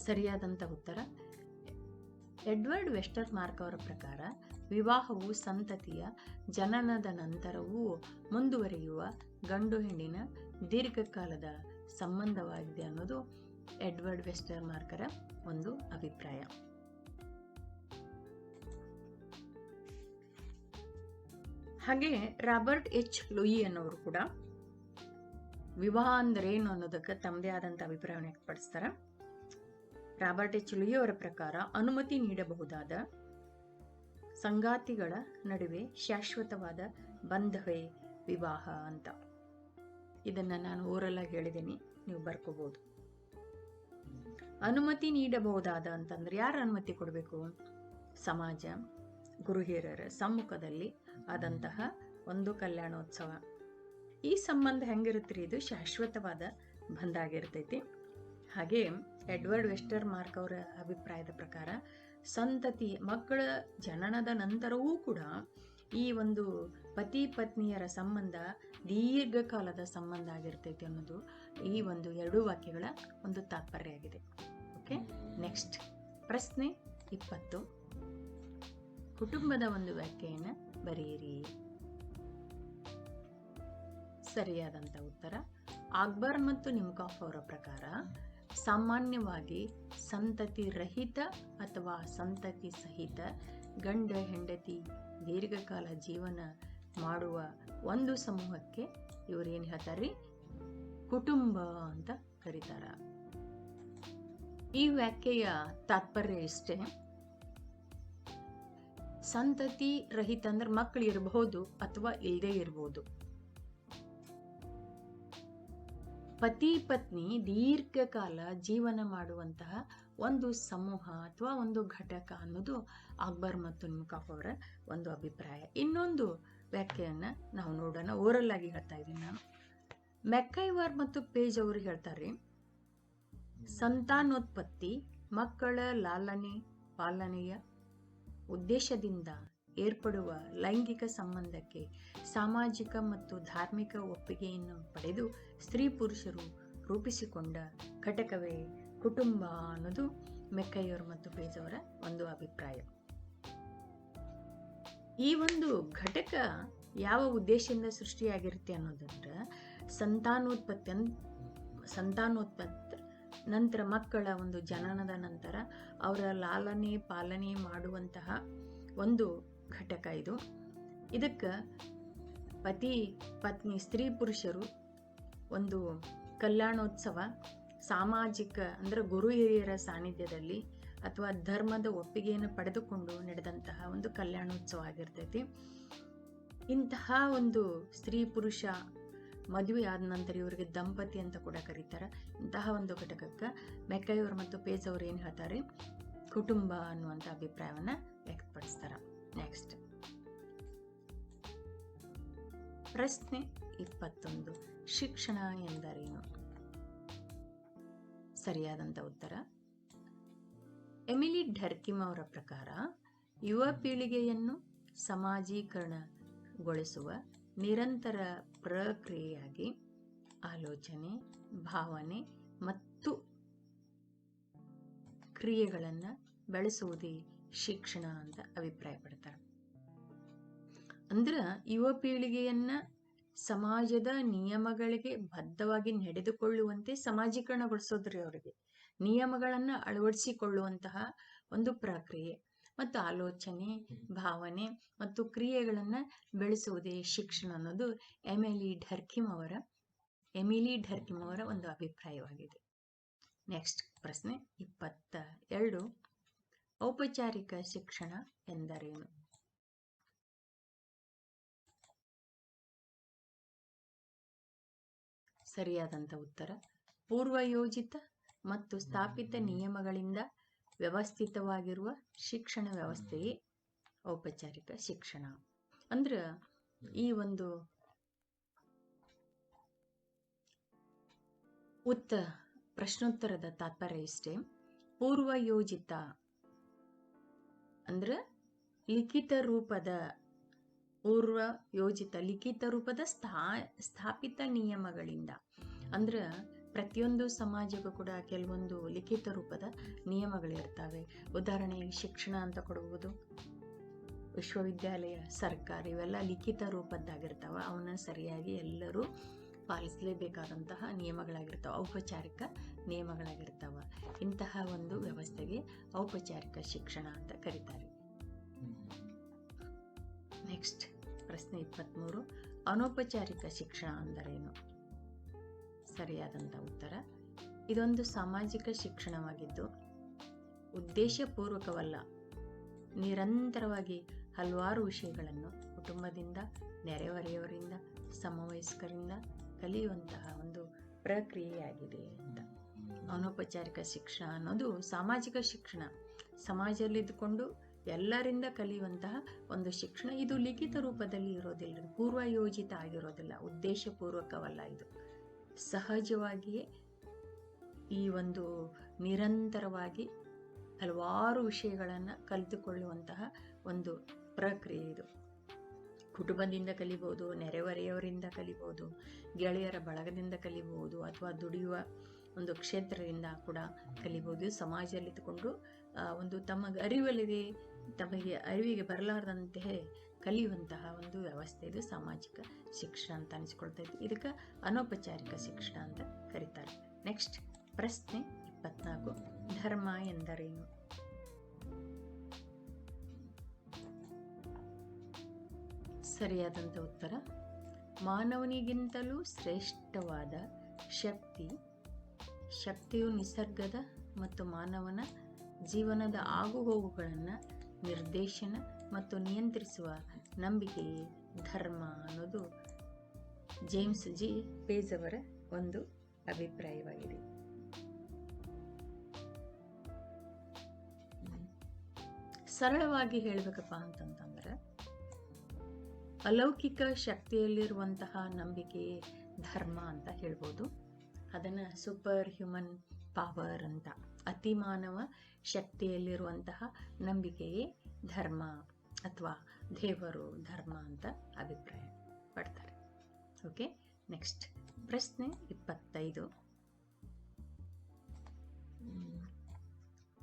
ಸರಿಯಾದಂಥ ಉತ್ತರ, ಎಡ್ವರ್ಡ್ ವೆಸ್ಟರ್ ಮಾರ್ಕ್ ಅವರ ಪ್ರಕಾರ ವಿವಾಹವು ಸಂತತಿಯ ಜನನದ ನಂತರವೂ ಮುಂದುವರಿಯುವ ಗಂಡು ಹೆಣ್ಣಿನ ದೀರ್ಘಕಾಲದ ಸಂಬಂಧವಾಗಿದೆ ಅನ್ನೋದು ಎಡ್ವರ್ಡ್ ವೆಸ್ಟರ್ ಮಾರ್ಕರ ಒಂದು ಅಭಿಪ್ರಾಯ. ಹಾಗೆ ರಾಬರ್ಟ್ ಎಚ್ ಲೂಯಿ ಅನ್ನೋರು ಕೂಡ ವಿವಾಹ ಅಂದ್ರೆ ಏನು ಅನ್ನೋದಕ್ಕೆ ತಮ್ಮದೇ ಆದಂತ ಅಭಿಪ್ರಾಯವನ್ನು ವ್ಯಕ್ತಪಡಿಸ್ತಾರ. ರಾಬರ್ಟ್ ಎಚ್ ಲೂಯಿ ಅವರ ಪ್ರಕಾರ ಅನುಮತಿ ನೀಡಬಹುದಾದ ಸಂಗಾತಿಗಳ ನಡುವೆ ಶಾಶ್ವತವಾದ ಬಂಧವೇ ವಿವಾಹ ಅಂತ. ಇದನ್ನ ನಾನು ಓರಲ್ ಆಗಿ ಹೇಳಿದ್ದೀನಿ, ನೀವು ಬರ್ಕೋಬಹುದು. ಅನುಮತಿ ನೀಡಬಹುದಾದ ಅಂತಂದ್ರೆ ಯಾರು ಅನುಮತಿ ಕೊಡಬೇಕು? ಸಮಾಜ, ಗುರು ಹಿರಿಯರ ಸಮ್ಮುಖದಲ್ಲಿ ಆದಂತಹ ಒಂದು ಕಲ್ಯಾಣೋತ್ಸವ. ಈ ಸಂಬಂಧ ಹೆಂಗಿರುತ್ತೀರಿ? ಇದು ಶಾಶ್ವತವಾದ ಬಂಧ ಆಗಿರ್ತೈತಿ. ಹಾಗೆ ಎಡ್ವರ್ಡ್ ವೆಸ್ಟರ್ ಮಾರ್ಕ್ ಅವರ ಅಭಿಪ್ರಾಯದ ಪ್ರಕಾರ ಸಂತತಿ ಮಕ್ಕಳ ಜನನದ ನಂತರವೂ ಕೂಡ ಈ ಒಂದು ಪತಿ ಪತ್ನಿಯರ ಸಂಬಂಧ ದೀರ್ಘಕಾಲದ ಸಂಬಂಧ ಆಗಿರ್ತೈತಿ ಅನ್ನೋದು ಈ ಒಂದು 2 ವಾಕ್ಯಗಳ ಒಂದು ತಾತ್ಪರ್ಯ ಆಗಿದೆ. ಓಕೆ, ನೆಕ್ಸ್ಟ್ ಪ್ರಶ್ನೆ 20. ಕುಟುಂಬದ ಒಂದು ವ್ಯಾಖ್ಯೆಯನ್ನು ಬರೆಯಿರಿ. ಸರಿಯಾದಂತ ಉತ್ತರ ಅಕ್ಬರ್ ಮತ್ತು ನಿಮ್ಕಾಫ್ ಅವರ ಪ್ರಕಾರ ಸಾಮಾನ್ಯವಾಗಿ ಸಂತತಿ ರಹಿತ ಅಥವಾ ಸಂತತಿ ಸಹಿತ ಗಂಡ ಹೆಂಡತಿ ದೀರ್ಘಕಾಲ ಜೀವನ ಮಾಡುವ ಒಂದು ಸಮೂಹಕ್ಕೆ ಇವ್ರೇನು ಹೇಳ್ತಾರ್ರಿ? ಕುಟುಂಬ ಅಂತ ಕರೀತಾರ. ಈ ವ್ಯಾಖ್ಯೆಯ ತಾತ್ಪರ್ಯ ಇಷ್ಟೇ. ಸಂತತಿ ರಹಿತ ಅಂದ್ರೆ ಮಕ್ಕಳು ಇರಬಹುದು ಅಥವಾ ಇಲ್ಲದೆ ಇರಬಹುದು. ಪತಿ ಪತ್ನಿ ದೀರ್ಘಕಾಲ ಜೀವನ ಮಾಡುವಂತಹ ಒಂದು ಸಮೂಹ ಅಥವಾ ಒಂದು ಘಟಕ ಅನ್ನೋದು ಅಕ್ಬರ್ ಮತ್ತು ನಿಮ್ಕಾಫ್ ಅವರ ಒಂದು ಅಭಿಪ್ರಾಯ. ಇನ್ನೊಂದು ವ್ಯಾಖ್ಯೆಯನ್ನ ನಾವು ನೋಡೋಣ. ಓರಲ್ ಆಗಿ ಹೇಳ್ತಾ ಇದ್ದೀನಿ ನಾನು. ಮೆಕ್ಕೈವರ್ ಮತ್ತು ಪೇಜ್ ಅವರು ಹೇಳ್ತಾರೆ, ಸಂತಾನೋತ್ಪತ್ತಿ ಮಕ್ಕಳ ಲಾಲನೆ ಪಾಲನೆಯ ಉದ್ದೇಶದಿಂದ ಏರ್ಪಡುವ ಲೈಂಗಿಕ ಸಂಬಂಧಕ್ಕೆ ಸಾಮಾಜಿಕ ಮತ್ತು ಧಾರ್ಮಿಕ ಒಪ್ಪಿಗೆಯನ್ನು ಪಡೆದು ಸ್ತ್ರೀ ಪುರುಷರು ರೂಪಿಸಿಕೊಂಡ ಘಟಕವೇ ಕುಟುಂಬ ಅನ್ನೋದು ಮೆಕ್ಕೈವರ್ ಮತ್ತು ಪೇಜ್ ಅವರ ಒಂದು ಅಭಿಪ್ರಾಯ. ಈ ಒಂದು ಘಟಕ ಯಾವ ಉದ್ದೇಶದಿಂದ ಸೃಷ್ಟಿಯಾಗಿರುತ್ತೆ ಅನ್ನೋದಂದ್ರೆ ಸಂತಾನೋತ್ಪತ್ತಿ ನಂತರ ಮಕ್ಕಳ ಒಂದು ಜನನದ ನಂತರ ಅವರ ಲಾಲನೆ ಪಾಲನೆ ಮಾಡುವಂತಹ ಒಂದು ಘಟಕ ಇದು. ಇದಕ್ಕೆ ಪತಿ ಪತ್ನಿ ಸ್ತ್ರೀ ಪುರುಷರು ಒಂದು ಕಲ್ಯಾಣೋತ್ಸವ ಸಾಮಾಜಿಕ ಅಂದ್ರೆ ಗುರು ಹಿರಿಯರ ಸಾನ್ನಿಧ್ಯದಲ್ಲಿ ಅಥವಾ ಧರ್ಮದ ಒಪ್ಪಿಗೆಯನ್ನು ಪಡೆದುಕೊಂಡು ನಡೆದಂತಹ ಒಂದು ಕಲ್ಯಾಣೋತ್ಸವ ಆಗಿರ್ತೈತಿ. ಇಂತಹ ಒಂದು ಸ್ತ್ರೀ ಪುರುಷ ಮದುವೆ ಆದ ನಂತರ ಇವರಿಗೆ ದಂಪತಿ ಅಂತ ಕೂಡ ಕರೀತಾರೆ. ಇಂತಹ ಒಂದು ಘಟಕಕ್ಕೆ ಮೆಕ್ಕೈವರ್ ಮತ್ತು ಪೇಜ್ ಅವರು ಏನು ಹೇಳ್ತಾರೆ? ಕುಟುಂಬ ಅನ್ನುವಂಥ ಅಭಿಪ್ರಾಯವನ್ನ ವ್ಯಕ್ತಪಡಿಸ್ತಾರ. ನೆಕ್ಸ್ಟ್ ಪ್ರಶ್ನೆ 21. ಶಿಕ್ಷಣ ಎಂದರೇನು? ಸರಿಯಾದಂತ ಉತ್ತರ ಎಮಿಲಿ ಢರ್ಕಿಮ್ ಅವರ ಪ್ರಕಾರ ಯುವ ಪೀಳಿಗೆಯನ್ನು ಸಮಾಜೀಕರಣಗೊಳಿಸುವ ನಿರಂತರ ಪ್ರಕ್ರಿಯೆಯಾಗಿ ಆಲೋಚನೆ, ಭಾವನೆ ಮತ್ತು ಕ್ರಿಯೆಗಳನ್ನು ಬೆಳೆಸುವುದೇ ಶಿಕ್ಷಣ ಅಂತ ಅಭಿಪ್ರಾಯ ಪಡ್ತಾರೆ. ಅಂದ್ರೆ ಯುವ ಪೀಳಿಗೆಯನ್ನ ಸಮಾಜದ ನಿಯಮಗಳಿಗೆ ಬದ್ಧವಾಗಿ ನಡೆದುಕೊಳ್ಳುವಂತೆ ಸಮಾಜೀಕರಣಗೊಳಿಸೋದ್ರಿ. ಅವರಿಗೆ ನಿಯಮಗಳನ್ನ ಅಳವಡಿಸಿಕೊಳ್ಳುವಂತಹ ಒಂದು ಪ್ರಕ್ರಿಯೆ ಮತ್ತು ಆಲೋಚನೆ, ಭಾವನೆ ಮತ್ತು ಕ್ರಿಯೆಗಳನ್ನ ಬೆಳೆಸುವುದೇ ಶಿಕ್ಷಣ ಅನ್ನೋದು ಎಮಿಲಿ ಢರ್ಕಿಮ್ ಅವರ ಒಂದು ಅಭಿಪ್ರಾಯವಾಗಿದೆ. ನೆಕ್ಸ್ಟ್ ಪ್ರಶ್ನೆ 22. ಔಪಚಾರಿಕ ಶಿಕ್ಷಣ ಎಂದರೇನು? ಸರಿಯಾದಂತ ಉತ್ತರ ಪೂರ್ವಯೋಜಿತ ಮತ್ತು ಸ್ಥಾಪಿತ ನಿಯಮಗಳಿಂದ ವ್ಯವಸ್ಥಿತವಾಗಿರುವ ಶಿಕ್ಷಣ ವ್ಯವಸ್ಥೆಯೇ ಔಪಚಾರಿಕ ಶಿಕ್ಷಣ. ಅಂದ್ರ ಈ ಒಂದು ಪ್ರಶ್ನೋತ್ತರದ ತಾತ್ಪರ್ಯ ಇಷ್ಟೇ. ಪೂರ್ವಯೋಜಿತ ಅಂದ್ರ ಲಿಖಿತ ರೂಪದ ಸ್ಥಾಪಿತ ನಿಯಮಗಳಿಂದ. ಅಂದ್ರ ಪ್ರತಿಯೊಂದು ಸಮಾಜಕ್ಕೂ ಕೂಡ ಕೆಲವೊಂದು ಲಿಖಿತ ರೂಪದ ನಿಯಮಗಳಿರ್ತವೆ. ಉದಾಹರಣೆಗೆ ಶಿಕ್ಷಣ ಅಂತ ಕೊಡಬಹುದು. ವಿಶ್ವವಿದ್ಯಾಲಯ, ಸರ್ಕಾರ ಇವೆಲ್ಲ ಲಿಖಿತ ರೂಪದ್ದಾಗಿರ್ತಾವ. ಅವನ್ನ ಸರಿಯಾಗಿ ಎಲ್ಲರೂ ಪಾಲಿಸಲೇಬೇಕಾದಂತಹ ನಿಯಮಗಳಾಗಿರ್ತಾವ, ಔಪಚಾರಿಕ ನಿಯಮಗಳಾಗಿರ್ತಾವ. ಇಂತಹ ಒಂದು ವ್ಯವಸ್ಥೆಗೆ ಔಪಚಾರಿಕ ಶಿಕ್ಷಣ ಅಂತ ಕರೀತಾರೆ. ನೆಕ್ಸ್ಟ್ ಪ್ರಶ್ನೆ 23, ಅನೌಪಚಾರಿಕ ಶಿಕ್ಷಣ ಅಂದರೇನು? ಸರಿಯಾದಂಥ ಉತ್ತರ, ಇದೊಂದು ಸಾಮಾಜಿಕ ಶಿಕ್ಷಣವಾಗಿದ್ದು ಉದ್ದೇಶಪೂರ್ವಕವಲ್ಲ, ನಿರಂತರವಾಗಿ ಹಲವಾರು ವಿಷಯಗಳನ್ನು ಕುಟುಂಬದಿಂದ, ನೆರೆಹೊರೆಯವರಿಂದ, ಸಮವಯಸ್ಕರಿಂದ ಕಲಿಯುವಂತಹ ಒಂದು ಪ್ರಕ್ರಿಯೆಯಾಗಿದೆ ಅಂತ. ಅನೌಪಚಾರಿಕ ಶಿಕ್ಷಣ ಅನ್ನೋದು ಸಾಮಾಜಿಕ ಶಿಕ್ಷಣ, ಸಮಾಜದಲ್ಲಿದ್ದುಕೊಂಡು ಎಲ್ಲರಿಂದ ಕಲಿಯುವಂತಹ ಒಂದು ಶಿಕ್ಷಣ. ಇದು ಲಿಖಿತ ರೂಪದಲ್ಲಿ ಇರೋದಿಲ್ಲ, ಪೂರ್ವಯೋಜಿತ ಆಗಿರೋದಿಲ್ಲ, ಉದ್ದೇಶಪೂರ್ವಕವಲ್ಲ. ಇದು ಸಹಜವಾಗಿಯೇ ಈ ಒಂದು ನಿರಂತರವಾಗಿ ಹಲವಾರು ವಿಷಯಗಳನ್ನು ಕಲಿತುಕೊಳ್ಳುವಂತಹ ಒಂದು ಪ್ರಕ್ರಿಯೆ ಇದು. ಕುಟುಂಬದಿಂದ ಕಲಿಬಹುದು, ನೆರೆಹೊರೆಯವರಿಂದ ಕಲಿಬಹುದು, ಗೆಳೆಯರ ಬಳಗದಿಂದ ಕಲಿಬಹುದು, ಅಥವಾ ದುಡಿಯುವ ಒಂದು ಕ್ಷೇತ್ರದಿಂದ ಕೂಡ ಕಲಿಬಹುದು. ಸಮಾಜದಲ್ಲಿದ್ದುಕೊಂಡು ಒಂದು ತಮಗೆ ಅರಿವಿಗೆ ಬರಲಾರದಂತೆ ಕಲಿಯುವಂತಹ ಒಂದು ವ್ಯವಸ್ಥೆ ಇದು ಸಾಮಾಜಿಕ ಶಿಕ್ಷಣ ಅಂತ ಅನಿಸ್ಕೊಳ್ತೈತಿ. ಇದಕ್ಕೆ ಅನೌಪಚಾರಿಕ ಶಿಕ್ಷಣ ಅಂತ ಕರೀತಾರೆ. ನೆಕ್ಸ್ಟ್ ಪ್ರಶ್ನೆ 24, ಧರ್ಮ ಎಂದರೇನು? ಸರಿಯಾದಂಥ ಉತ್ತರ, ಮಾನವನಿಗಿಂತಲೂ ಶ್ರೇಷ್ಠವಾದ ಶಕ್ತಿಯು ನಿಸರ್ಗದ ಮತ್ತು ಮಾನವನ ಜೀವನದ ಆಗುಹೋಗುಗಳನ್ನು ನಿರ್ದೇಶನ ಮತ್ತು ನಿಯಂತ್ರಿಸುವ ನಂಬಿಕೆಯೇ ಧರ್ಮ ಅನ್ನೋದು ಜೇಮ್ಸ್ ಜಿ ಪೇಜ್ ಅವರ ಒಂದು ಅಭಿಪ್ರಾಯವಾಗಿದೆ. ಸರಳವಾಗಿ ಹೇಳಬೇಕಪ್ಪ ಅಂತಂತಂದ್ರೆ, ಅಲೌಕಿಕ ಶಕ್ತಿಯಲ್ಲಿರುವಂತಹ ನಂಬಿಕೆಯೇ ಧರ್ಮ ಅಂತ ಹೇಳ್ಬೋದು. ಅದನ್ನು ಸೂಪರ್ ಹ್ಯೂಮನ್ ಪವರ್ ಅಂತ, ಅತಿಮಾನವ ಶಕ್ತಿಯಲ್ಲಿರುವಂತಹ ನಂಬಿಕೆಯೇ ಧರ್ಮ ಅಥವಾ ದೇವರು ಧರ್ಮ ಅಂತ ಅಭಿಪ್ರಾಯ ಪಡ್ತಾರೆ. ಓಕೆ, ನೆಕ್ಸ್ಟ್ ಪ್ರಶ್ನೆ 25,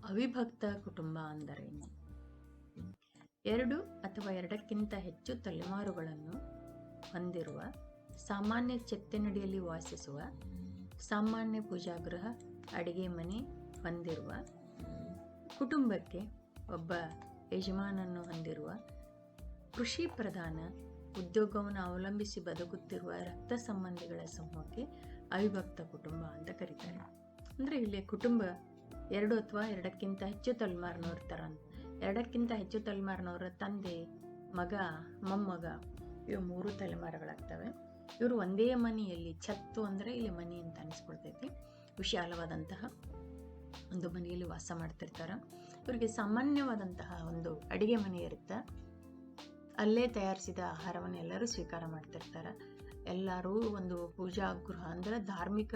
ಅವಿಭಕ್ತ ಕುಟುಂಬ ಅಂದರೇನು? 2 ಅಥವಾ 2ಕ್ಕಿಂತ ಹೆಚ್ಚು ತಲೆಮಾರುಗಳನ್ನು ಹೊಂದಿರುವ, ಸಾಮಾನ್ಯ ಚೆತ್ತನಡಿಯಲ್ಲಿ ವಾಸಿಸುವ, ಸಾಮಾನ್ಯ ಪೂಜಾಗೃಹ, ಅಡಿಗೆ ಮನೆ ಹೊಂದಿರುವ, ಕುಟುಂಬಕ್ಕೆ ಒಬ್ಬ ಯಜಮಾನನ್ನು ಹೊಂದಿರುವ, ಕೃಷಿ ಪ್ರಧಾನ ಉದ್ಯೋಗವನ್ನು ಅವಲಂಬಿಸಿ ಬದುಕುತ್ತಿರುವ ರಕ್ತ ಸಂಬಂಧಿಗಳ ಸಮೂಹಕ್ಕೆ ಅವಿಭಕ್ತ ಕುಟುಂಬ ಅಂತ ಕರೀತಾರೆ. ಅಂದರೆ ಇಲ್ಲಿ ಕುಟುಂಬ 2 ಅಥವಾ 2ಕ್ಕಿಂತ ಹೆಚ್ಚು ತಲೆಮಾರಿನವ್ರು ಇರ್ತಾರ. 2ಕ್ಕಿಂತ ಹೆಚ್ಚು ತಲೆಮಾರಿನವರ ತಂದೆ, ಮಗ, ಮೊಮ್ಮಗ, ಇವು 3 ತಲೆಮಾರುಗಳಾಗ್ತವೆ. ಇವರು ಒಂದೇ ಮನೆಯಲ್ಲಿ, ಛತ್ತು ಅಂದರೆ ಇಲ್ಲಿ ಮನೆ ಅಂತ ಅನಿಸ್ಕೊಳ್ತೈತಿ, ವಿಶಾಲವಾದಂತಹ ಒಂದು ಮನೆಯಲ್ಲಿ ವಾಸ ಮಾಡ್ತಿರ್ತಾರೆ. ಇವರಿಗೆ ಸಾಮಾನ್ಯವಾದಂತಹ ಒಂದು ಅಡಿಗೆ ಮನೆ ಇರುತ್ತೆ. ಅಲ್ಲೇ ತಯಾರಿಸಿದ ಆಹಾರವನ್ನು ಎಲ್ಲರೂ ಸ್ವೀಕಾರ ಮಾಡ್ತಿರ್ತಾರೆ. ಎಲ್ಲರೂ ಒಂದು ಪೂಜಾ ಗೃಹ ಅಂದರೆ ಧಾರ್ಮಿಕ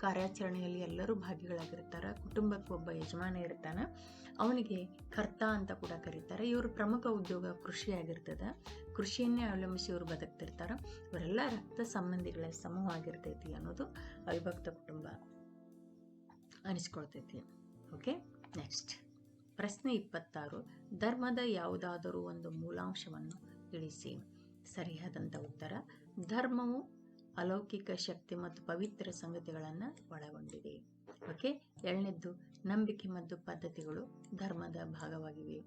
ಕಾರ್ಯಾಚರಣೆಯಲ್ಲಿ ಎಲ್ಲರೂ ಭಾಗಿಗಳಾಗಿರ್ತಾರೆ. ಕುಟುಂಬಕ್ಕೆ ಒಬ್ಬ ಯಜಮಾನ ಇರ್ತಾನೆ, ಅವನಿಗೆ ಕರ್ತ ಅಂತ ಕೂಡ ಕರೀತಾರೆ. ಇವರು ಪ್ರಮುಖ ಉದ್ಯೋಗ ಕೃಷಿಯಾಗಿರ್ತದೆ. ಕೃಷಿಯನ್ನೇ ಅವಲಂಬಿಸಿ ಇವರು ಬದುಕ್ತಿರ್ತಾರೆ. ಇವರೆಲ್ಲ ರಕ್ತ ಸಂಬಂಧಿಗಳ ಸಮೂಹ ಆಗಿರ್ತೈತಿ ಅನ್ನೋದು ಅವಿಭಕ್ತ ಕುಟುಂಬ ಅನಿಸ್ಕೊಳ್ತೈತಿ. ಓಕೆ, ನೆಕ್ಸ್ಟ್ ಪ್ರಶ್ನೆ 26, ಧರ್ಮದ ಯಾವುದಾದರೂ ಒಂದು ಮೂಲಾಂಶವನ್ನು ತಿಳಿಸಿ. ಸರಿಯಾದಂಥ ಉತ್ತರ, ಧರ್ಮವು ಅಲೌಕಿಕ ಶಕ್ತಿ ಮತ್ತು ಪವಿತ್ರ ಸಂಗತಿಗಳನ್ನು ಒಳಗೊಂಡಿದೆ. ಓಕೆ, 2ನೇದ್ದು, ನಂಬಿಕೆ ಮತ್ತು ಪದ್ಧತಿಗಳು ಧರ್ಮದ ಭಾಗವಾಗಿವೆ.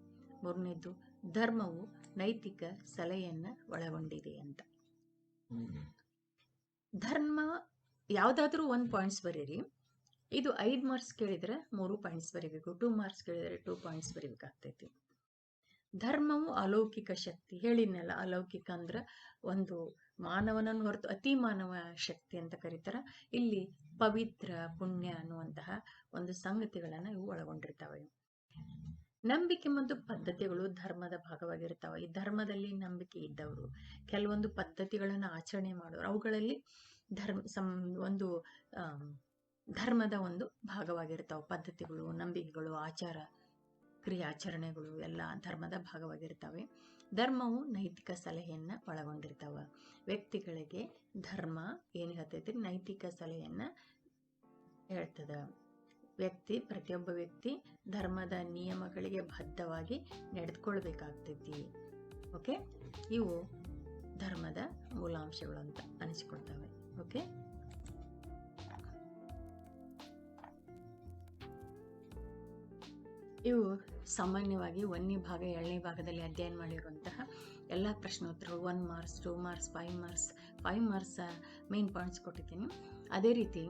3ನೇದ್ದು, ಧರ್ಮವು ನೈತಿಕ ಸಲಹೆಯನ್ನು ಒಳಗೊಂಡಿದೆ ಅಂತ. ಧರ್ಮ ಯಾವುದಾದ್ರೂ 1 ಪಾಯಿಂಟ್ಸ್ ಬರೀರಿ. ಇದು 5 ಮಾರ್ಕ್ಸ್ ಕೇಳಿದ್ರೆ 3 ಪಾಯಿಂಟ್ಸ್ ಬರೀಬೇಕು, 2 ಮಾರ್ಕ್ಸ್ ಕೇಳಿದ್ರೆ 2 ಪಾಯಿಂಟ್ಸ್ ಬರೀಬೇಕಾಗ್ತೈತಿ. ಧರ್ಮವು ಅಲೌಕಿಕ ಶಕ್ತಿ ಹೇಳಿದ್ನಲ್ಲ, ಅಲೌಕಿಕ ಅಂದ್ರೆ ಒಂದು ಮಾನವನನ್ನು ಹೊರತು ಅತಿ ಮಾನವ ಶಕ್ತಿ ಅಂತ ಕರೀತಾರ. ಇಲ್ಲಿ ಪವಿತ್ರ, ಪುಣ್ಯ ಅನ್ನುವಂತಹ ಒಂದು ಸಂಗತಿಗಳನ್ನು ಇವು ಒಳಗೊಂಡಿರ್ತಾವೆ. ನಂಬಿಕೆ ಮತ್ತು ಪದ್ಧತಿಗಳು ಧರ್ಮದ ಭಾಗವಾಗಿರ್ತಾವೆ. ಈ ಧರ್ಮದಲ್ಲಿ ನಂಬಿಕೆ ಇದ್ದವರು ಕೆಲವೊಂದು ಪದ್ಧತಿಗಳನ್ನು ಆಚರಣೆ ಮಾಡೋರು, ಅವುಗಳಲ್ಲಿ ಒಂದು ಧರ್ಮದ ಒಂದು ಭಾಗವಾಗಿರ್ತಾವೆ. ಪದ್ಧತಿಗಳು, ನಂಬಿಕೆಗಳು, ಆಚಾರ ಕ್ರಿಯಾಚರಣೆಗಳು ಎಲ್ಲ ಧರ್ಮದ ಭಾಗವಾಗಿರ್ತವೆ. ಧರ್ಮವು ನೈತಿಕ ಸಲಹೆಯನ್ನು ಒಳಗೊಂಡಿರ್ತಾವೆ. ವ್ಯಕ್ತಿಗಳಿಗೆ ಧರ್ಮ ಏನು ಹೇಳ್ತೈತಿ, ನೈತಿಕ ಸಲಹೆಯನ್ನು ಹೇಳ್ತದೆ. ಪ್ರತಿಯೊಬ್ಬ ವ್ಯಕ್ತಿ ಧರ್ಮದ ನಿಯಮಗಳಿಗೆ ಬದ್ಧವಾಗಿ ನಡೆದುಕೊಳ್ಬೇಕಾಗ್ತೈತಿ. ಓಕೆ, ಇವು ಧರ್ಮದ ಮೂಲಾಂಶಗಳು ಅಂತ ಅನಿಸಿಕೊಳ್ತವೆ. ಓಕೆ, ಇವು ಸಾಮಾನ್ಯವಾಗಿ 1ನೇ ಭಾಗ 2ನೇ ಭಾಗದಲ್ಲಿ ಅಧ್ಯಯನ ಮಾಡಿರುವಂತಹ ಎಲ್ಲ ಪ್ರಶ್ನೋತ್ತರಗಳು 1 marks, 2 marks, 5 marks main points ಕೊಟ್ಟಿದ್ದೀನಿ. ಅದೇ ರೀತಿ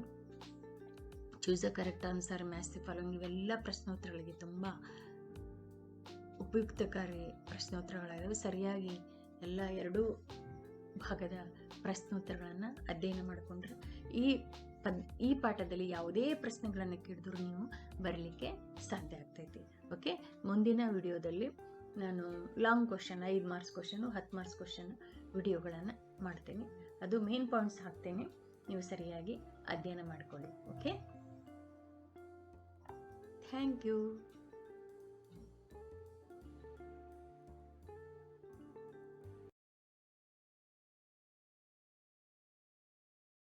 choose a correct answer, match the following ಇವೆಲ್ಲ ಪ್ರಶ್ನೋತ್ತರಗಳಿಗೆ ತುಂಬ ಉಪಯುಕ್ತಕಾರಿ ಪ್ರಶ್ನೋತ್ತರಗಳಾಗಿವೆ. ಸರಿಯಾಗಿ ಎಲ್ಲ 2 ಭಾಗದ ಪ್ರಶ್ನೋತ್ತರಗಳನ್ನು ಅಧ್ಯಯನ ಮಾಡಿಕೊಂಡ್ರೆ ಈ ಪಾಠದಲ್ಲಿ ಯಾವುದೇ ಪ್ರಶ್ನೆಗಳನ್ನು ಕೇಳಿದ್ರು ನೀವು ಬರಲಿಕ್ಕೆ ಸಾಧ್ಯ ಆಗ್ತೈತಿ. ಓಕೆ, ಮುಂದಿನ ವಿಡಿಯೋದಲ್ಲಿ ನಾನು long question, 5 marks question, 10 marks question ವಿಡಿಯೋಗಳನ್ನು ಮಾಡ್ತೇನೆ. ಅದು ಮೇನ್ ಪಾಯಿಂಟ್ಸ್ ಹಾಕ್ತೇನೆ, ನೀವು ಸರಿಯಾಗಿ ಅಧ್ಯಯನ ಮಾಡಿಕೊಳ್ಳಿ. Okay, thank you.